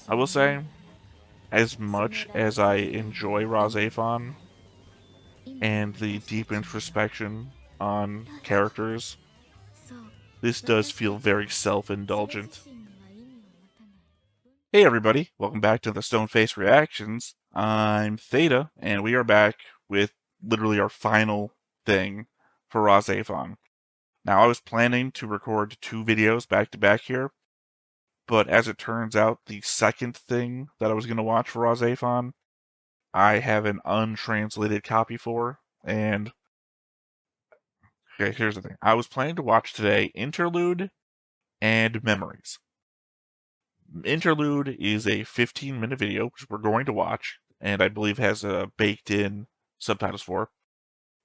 I will say, as much as I enjoy RahXephon and the deep introspection on characters, this does feel very self-indulgent. Hey everybody, welcome back to the Stoneface Reactions. I'm Theta, and we are back with literally our final thing for RahXephon. Now, I was planning to record 2 videos back to back here, but as it turns out, the second thing that I was going to watch for RahXephon, I have an untranslated copy for, and okay, here's the thing. I was planning to watch today Interlude and Memories. Interlude is a 15-minute video, which we're going to watch, and I believe has baked-in subtitles for.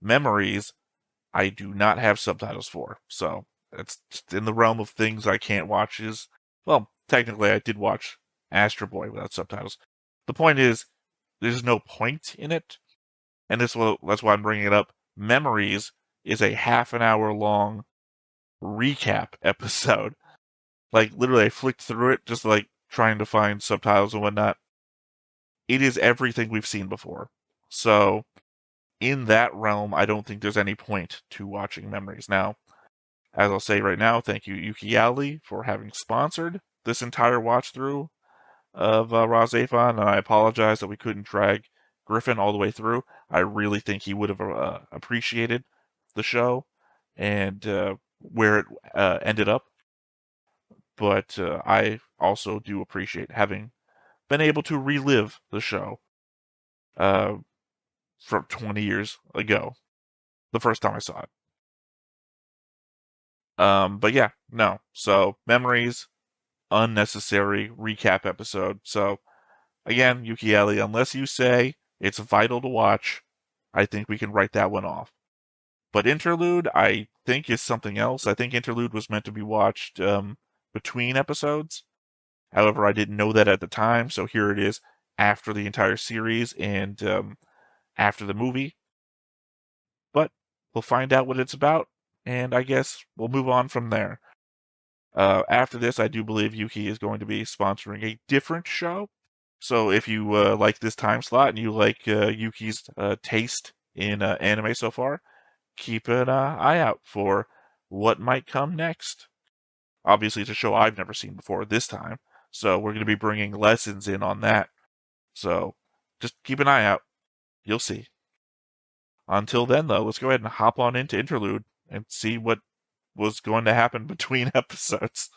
Memories, I do not have subtitles for, so it's just in the realm of things I can't watch. Well, technically I did watch Astro Boy without subtitles. The point is, there's no point in it, and that's why I'm bringing it up. Memories is a half-an-hour-long recap episode. Like, literally, I flicked through it, just like trying to find subtitles and whatnot. It is everything we've seen before. So, in that realm, I don't think there's any point to watching Memories. Now, as I'll say right now, thank you, Yuki for having sponsored this entire watch-through of RahXephon, and I apologize that we couldn't drag Griffin all the way through. I really think he would have appreciated the show and where it ended up. But I also do appreciate having been able to relive the show from 20 years ago, the first time I saw it. But yeah, no. So, Memories, unnecessary recap episode. So, again, Yuki, unless you say it's vital to watch, I think we can write that one off. But Interlude, I think, is something else. I think Interlude was meant to be watched between episodes. However, I didn't know that at the time, so here it is after the entire series and after the movie. But we'll find out what it's about, and I guess we'll move on from there. After this, I do believe Yuki is going to be sponsoring a different show. So if you like this time slot and you like Yuki's taste in anime so far, keep an eye out for what might come next. Obviously, it's a show I've never seen before this time, so we're going to be bringing lessons in on that. So just keep an eye out. You'll see. Until then, though, let's go ahead and hop on into Interlude and see what was going to happen between episodes.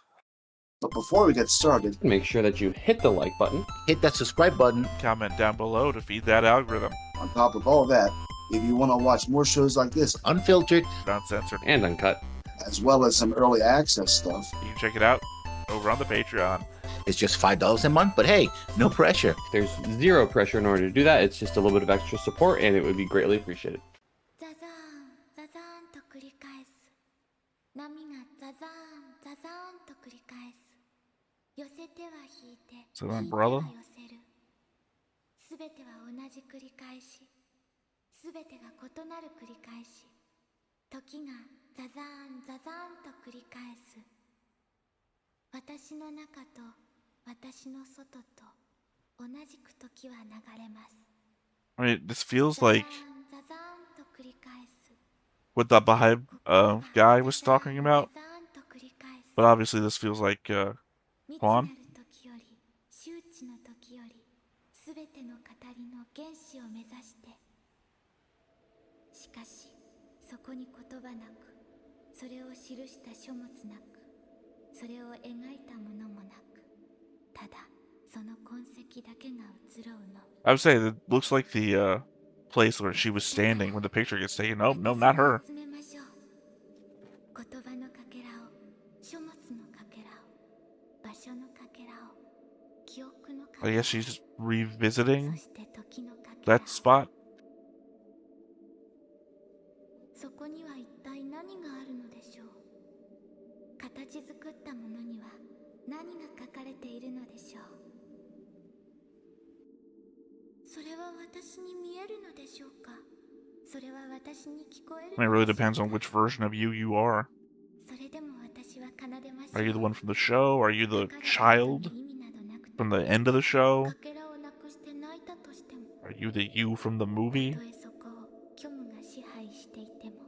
But before we get started, make sure that you hit the like button, hit that subscribe button, comment down below to feed that algorithm. On top of all that, if you want to watch more shows like this, unfiltered, uncensored, and uncut, as well as some early access stuff, you can check it out over on the Patreon. It's just $5 a month, but hey, no pressure. There's zero pressure in order to do that. It's just a little bit of extra support, and it would be greatly appreciated. Is it an umbrella? I mean, this feels like what the Baha'i guy was talking about, but obviously this feels like Juan. I would say that looks like the place where she was standing when the picture gets taken. Nope, no, not her. I guess she's just revisiting that spot. I mean, it really depends on which version of you are. Are you the one from the show? Are you the child? from the end of the show? かけらをなくして泣いたとしても、 Are you the you from the movie? たとえそこを虚無が支配していても、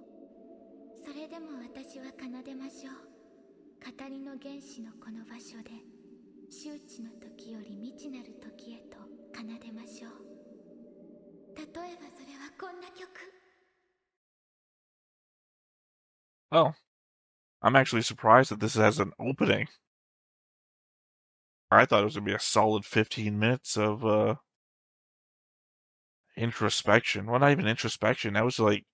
それでも私は奏でましょう。語りの原始のこの場所で、周知の時より未知なる時へと奏でましょう。例えばそれはこんな曲。 Oh, I'm actually surprised that this has an opening. I thought it was gonna be a solid 15 minutes of introspection. Well, not even introspection. That was like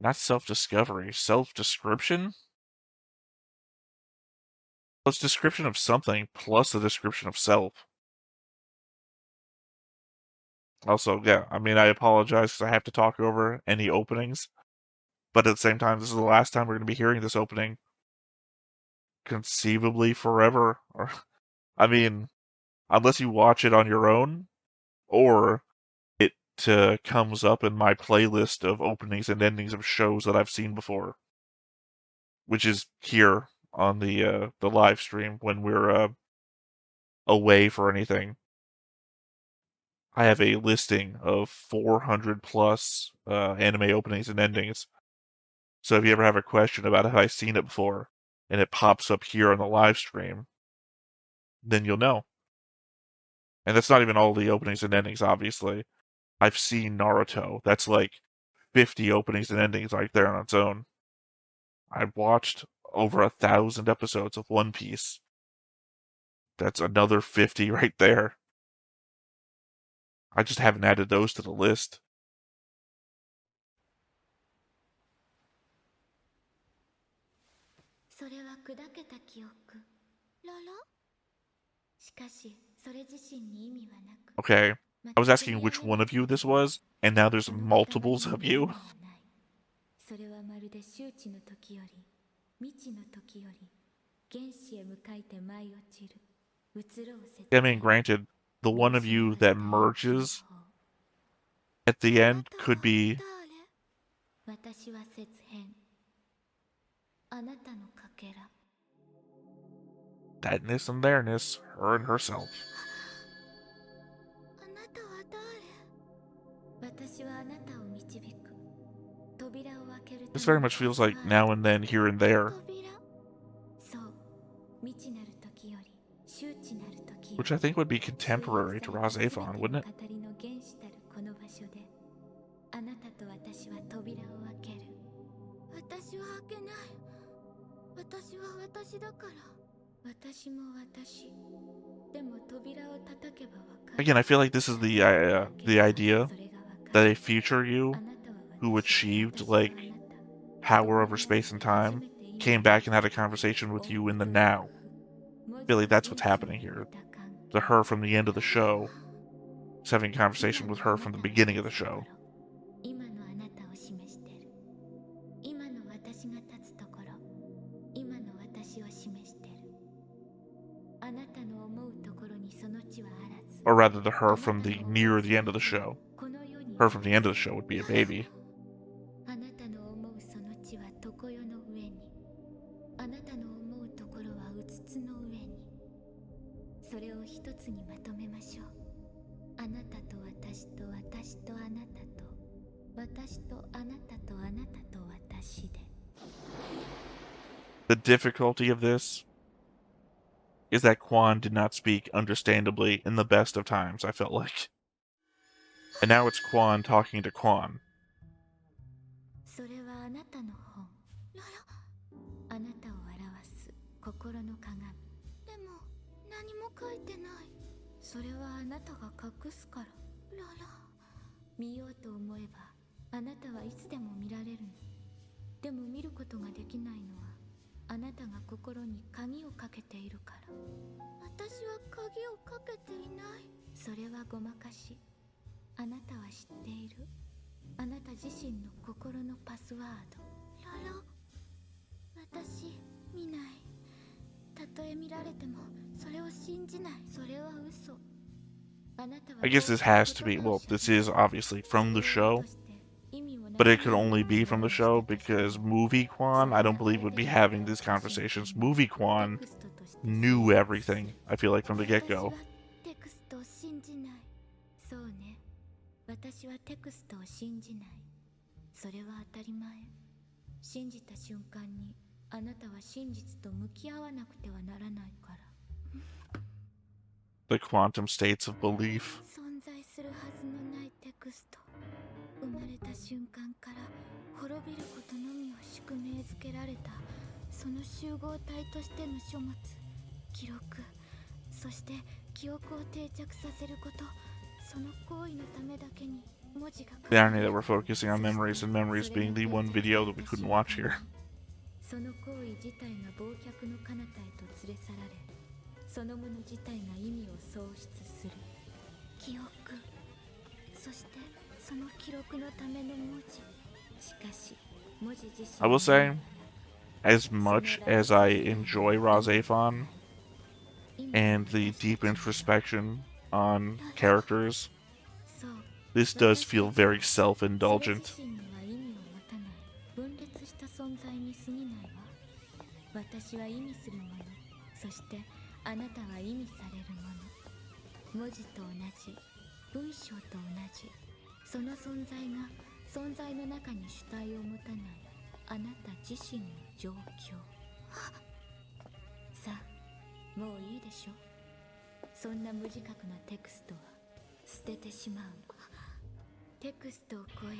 not self-discovery, self-description. Well, it's description of something plus the description of self. Also, yeah, I mean, I apologize because I have to talk over any openings, but at the same time, this is the last time we're going to be hearing this opening, conceivably forever. Or, I mean, unless you watch it on your own, or it comes up in my playlist of openings and endings of shows that I've seen before, which is here on the live stream when we're away for anything. I have a listing of 400 plus anime openings and endings. So if you ever have a question about if I've seen it before and it pops up here on the live stream, then you'll know. And that's not even all the openings and endings, obviously. I've seen Naruto. That's like 50 openings and endings right there on its own. I've watched over 1,000 episodes of One Piece. That's another 50 right there. I just haven't added those to the list. それは砕けた記憶。ララ？しかし、それ自身に意味はなく。 Okay, I was asking which one of you this was, and now there's multiples of you. それはまるで周知の時より、未知の時より、原始へ向かいて舞い落ちる。移ろう説。 I mean, granted, the one of you that merges at the end could be 私は節変。あなたのかけら。 thatness and there-ness, her and herself. あなたは誰？私はあなたを導く。扉を開ける。 This very much feels like now and then, here and there. そう。未知なる時より、周知なる時より。 Which I think would be contemporary to RahXephon, wouldn't it? 語りの原始たるこの場所で、あなたと私は扉を開ける。私は開けない。私は私だから。私も私。でも扉を叩けばわかる。 Again, I feel like this is the idea that a future you who achieved like power over space and time came back and had a conversation with you in the now. I feel like that's what's happening here. The her from the end of the show is having a conversation with her from the beginning of the show. 今のあなたを示してる。今の私が立つところ。今の私を示してる。あなたの思うところにその地はあらず。 Or rather, the her from the near the end of the show. Her from the end of the show would be a baby. あなたの思うその地は常世の上に。あなたの思うところはうつつの上に。それを一つにまとめましょう。あなたと私と私とあなたと私とあなたとあなたと私で。 The difficulty of this is that Quan did not speak understandably in the best of times, I felt like. And now it's Quan talking to Quan. それはあなたの本。ララ。あなたを表す心の鏡。でも何も書いてない。それはあなたが隠すから。ララ。見ようと思えばあなたはいつでも見られるの。でも見ることができないのはあなたが心に鍵をかけているから。私は鍵をかけていない。それはごまかし。あなたは知っている。あなた自身の心のパスワード。ララ。私見ない。たとえ見られてもそれを信じない。それは嘘。あなたは I guess this has to be, well, this is obviously from the show, but it could only be from the show because Movie Quan, I don't believe, would be having these conversations. Movie Quan knew everything, I feel like, from the get-go. テクストを信じない。そうね。私はテクストを信じない。それは当たり前。信じた瞬間にあなたは真実と向き合わなくてはならないから。The quantum states of belief. 存在するはずのないテクスト。生まれた瞬間から滅びることのみを宿命づけられた、その集合体としての書物、記録、そして記憶を定着させること、その行為のためだけに文字が The irony that we're focusing on memories and memories being the one video that we couldn't watch here. その行為自体が忘却の彼方へと連れ去られ、そのもの自体が意味を喪失する。記憶、そしてその記録のための文字。しかし文字自身 I will say, as much as I enjoy RahXephon and the deep introspection on characters, this does feel very self-indulgent. 分裂した存在に過ぎないわ。私は意味するもの、そしてあなたは意味されるもの。文字と同じ、文章と同じ。その存在が存在の中に主体を持たないあなた自身の状況。さあ、もういいでしょ。そんな無自覚なテクストは捨ててしまうの。テクストを超える。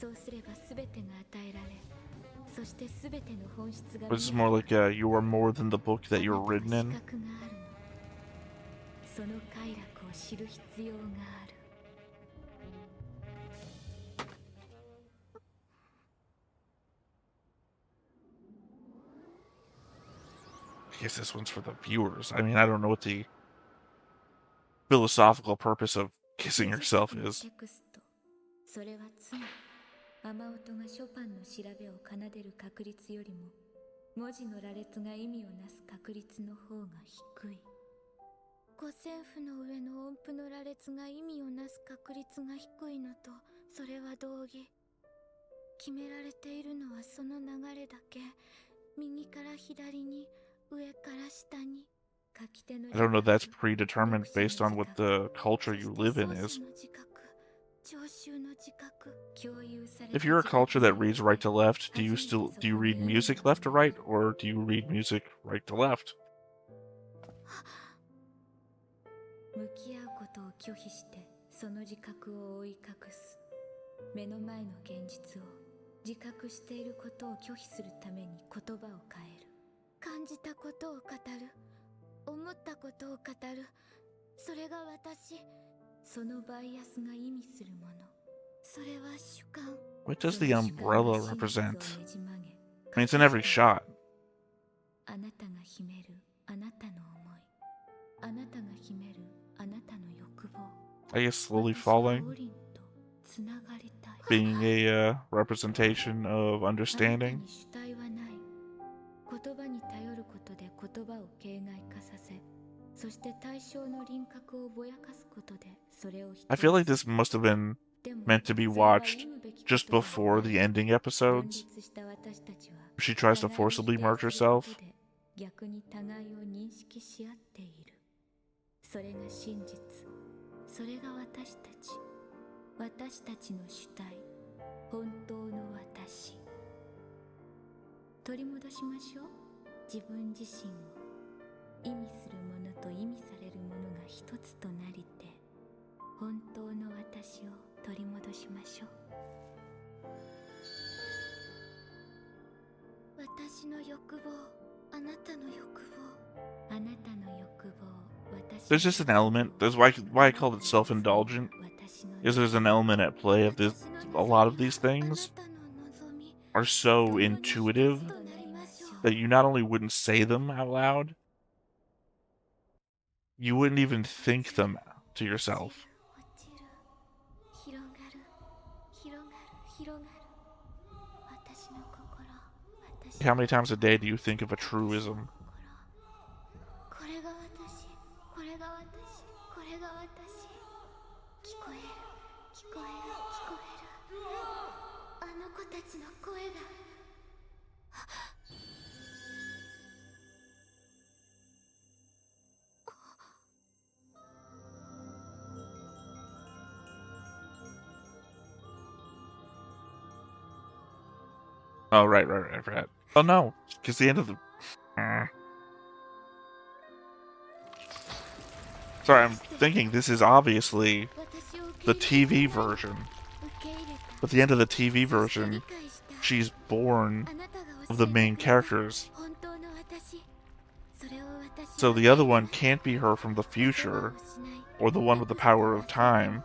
そうすれば全てが与えられ、そして全ての本質が But it's more like you are more than the book that you're written in. 資格があるの。その快楽を知る必要がある。I guess this one's for the viewers. I mean, I don't know what the philosophical purpose of kissing yourself is. テクスト、それは常に雨音がショパンの調べを奏でる確率よりも文字の羅列が意味をなす確率の方が低い。五線譜の上の音符の羅列が意味をなす確率が低いのとそれは同義。決められているのはその流れだけ。右から左に、上から下に。 I don't know, that's predetermined based on what the culture you live in is. If you're a culture that reads right to left, do you read music left to right, or do you read music right to left? 向き合うことを拒否してその自覚を覆い隠す。目の前の現実を自覚していることを拒否するために言葉を変える。感じたことを語る。思ったことを語る。それが私。そのバイアスが意味するもの。それは主観。 What does the umbrella represent? I mean, it's in every shot. あなたが秘めるあなたの思い。あなたが秘めるあなたの欲望。 I guess slowly falling, being a representation of understanding. 主体はない。言葉に頼ることで言葉を形骸化させ、そして対象の輪郭をぼやかすことでそれを否定 I feel like this must have been meant to be watched just before the ending episodes. She tries to forcibly merge herself. 逆に互いを認識し合っている。それが真実。それが私たち。私たちの主体。本当の私。取り戻しましょう。自分自身を。意味するものと意味されるものが一つとなりて、本当の私を取り戻しましょう。私の欲望、あなたの欲望、あなたの欲望、私。 There's just an element. There's why I call it self-indulgent. Is there's an element at play of this. A lot of these things are so intuitive that you not only wouldn't say them out loud, you wouldn't even think them to yourself. How many times a day do you think of a truism? Oh, right, I forgot. Oh no, because the end of the... Sorry, I'm thinking this is obviously the TV version. But the end of the TV version, she's born of the main characters. So the other one can't be her from the future, or the one with the power of time.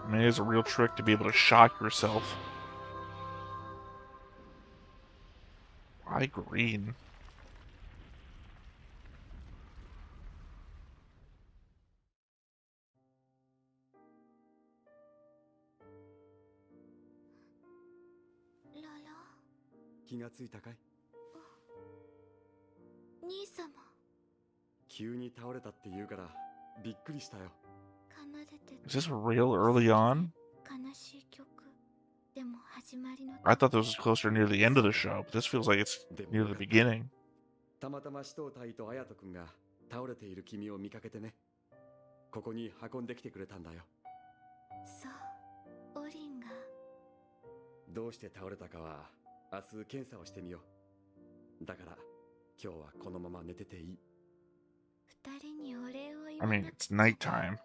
I mean, it is a real trick to be able to shock yourself. Why green? Is this real early on? I thought this was closer near the end of the show, but this feels like it's near the beginning. I mean, it's nighttime.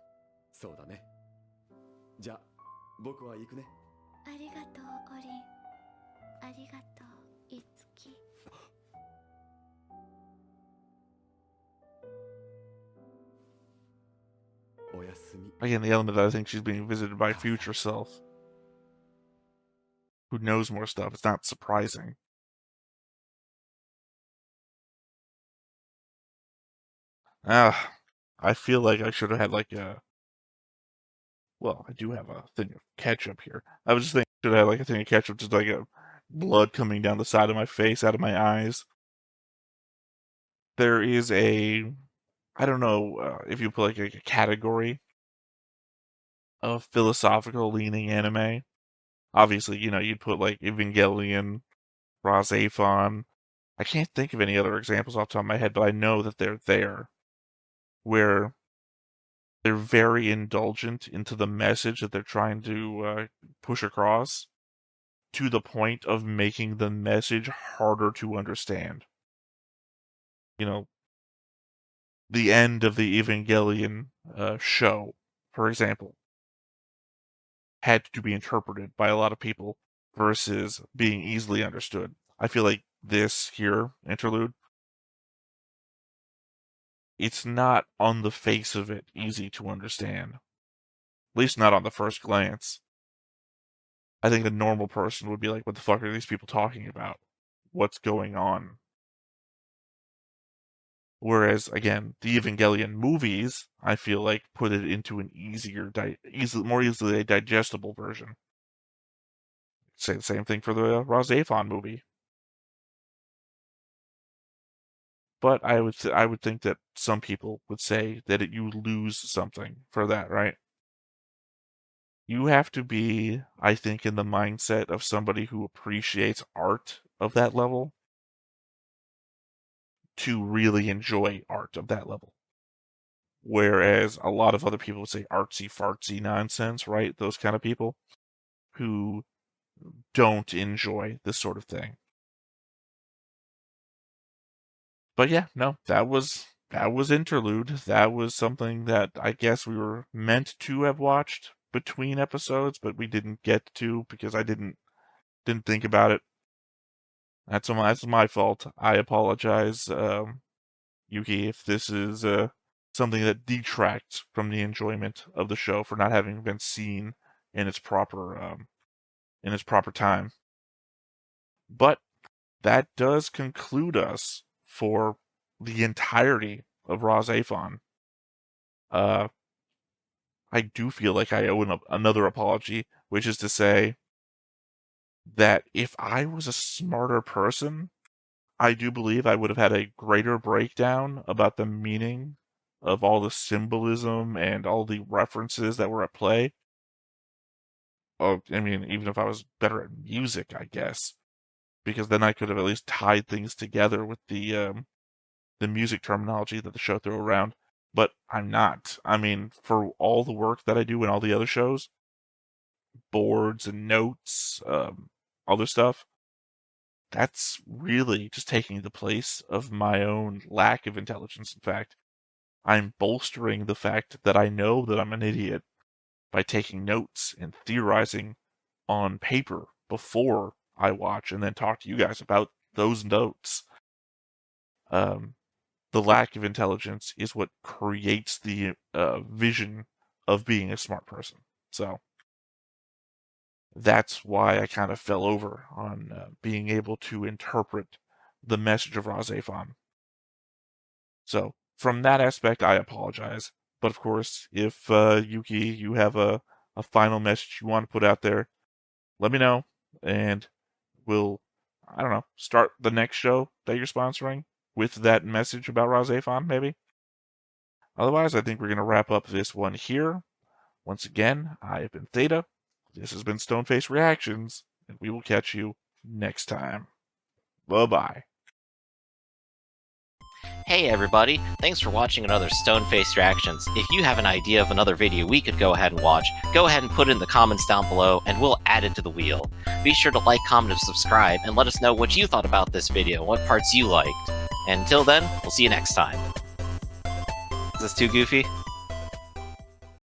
Again, the element that I think she's being visited by future self, who knows more stuff. It's not surprising. I feel like I should have had like a... Well, I do have a thing of ketchup here. I was just thinking I should have had like a thing of ketchup, just like a blood coming down the side of my face, out of my eyes. There is a... I don't know if you put like a category of philosophical leaning anime. Obviously, you know, you'd put like Evangelion, RahXephon. I can't think of any other examples off the top of my head, but I know that they're there. Where they're very indulgent into the message that they're trying to push across, to the point of making the message harder to understand. You know, the end of the Evangelion show, for example, had to be interpreted by a lot of people versus being easily understood. I feel like this here, Interlude, it's not on the face of it easy to understand. At least not on the first glance. I think a normal person would be like, what the fuck are these people talking about? What's going on? Whereas, again, the Evangelion movies, I feel like, put it into an more easily digestible version. Say the same thing for the RahXephon movie. But I would think that some people would say that you lose something for that, right? You have to be, I think, in the mindset of somebody who appreciates art of that level to really enjoy art of that level. Whereas a lot of other people would say artsy fartsy nonsense, right? Those kind of people who don't enjoy this sort of thing. But yeah, no, that was Interlude. That was something that I guess we were meant to have watched between episodes, but we didn't get to because I didn't think about it. That's my fault. I apologize, Yuki, if this is something that detracts from the enjoyment of the show for not having been seen in its proper time. But that does conclude us for the entirety of RahXephon. I do feel like I owe another apology, which is to say that if I was a smarter person, I do believe I would have had a greater breakdown about the meaning of all the symbolism and all the references that were at play. Oh, I mean, even if I was better at music, I guess, because then I could have at least tied things together with the music terminology that the show threw around. But I'm not. I mean, for all the work that I do in all the other shows, boards and notes, other stuff, that's really just taking the place of my own lack of intelligence. In fact, I'm bolstering the fact that I know that I'm an idiot by taking notes and theorizing on paper before I watch and then talk to you guys about those notes. The lack of intelligence is what creates the vision of being a smart person. So that's why I kind of fell over on being able to interpret the message of RahXephon. So from that aspect, I apologize. But of course, if Yuki, you have a final message you want to put out there, let me know, and we'll, I don't know, start the next show that you're sponsoring with that message about RahXephon, maybe. Otherwise, I think we're going to wrap up this one here. Once again, I have been Theta. This has been Stoneface Reactions, and we will catch you next time. Bye-bye. Hey everybody, thanks for watching another Stoneface Reactions. If you have an idea of another video we could go ahead and watch, go ahead and put it in the comments down below and we'll add it to the wheel. Be sure to like, comment, and subscribe, and let us know what you thought about this video, what parts you liked. And until then, we'll see you next time. Is this too goofy?